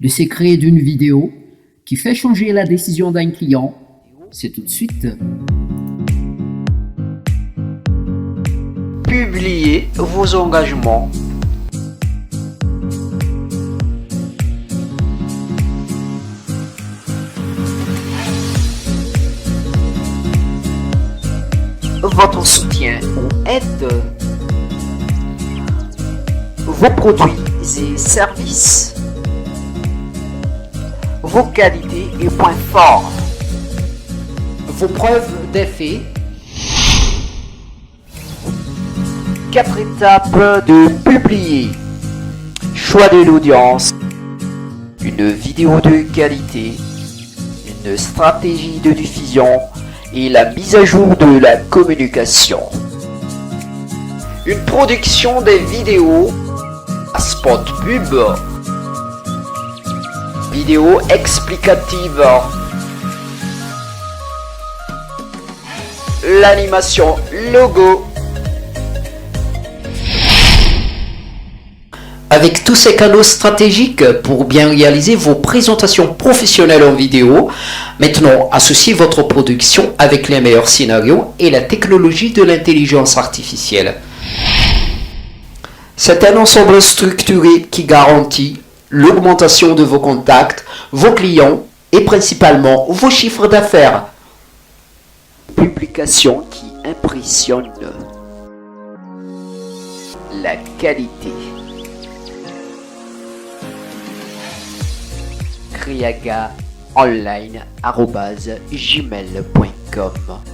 Le secret d'une vidéo qui fait changer la décision d'un client, c'est tout de suite. Publiez vos engagements. Votre soutien ou aide. Vos produits et services. Vos qualités et points forts. Vos preuves d'effet. 4 étapes de publier. Choix de l'audience. Une vidéo de qualité. Une stratégie de diffusion. Et la mise à jour de la communication. Une production des vidéos. Spot pub. Vidéo explicative. L'animation logo. Avec tous ces canaux stratégiques pour bien réaliser vos présentations professionnelles en vidéo, maintenant associez votre production avec les meilleurs scénarios et la technologie de l'intelligence artificielle. C'est un ensemble structuré qui garantit l'augmentation de vos contacts, vos clients et principalement vos chiffres d'affaires. Publication qui impressionne. La qualité. kriagaonline@gmail.com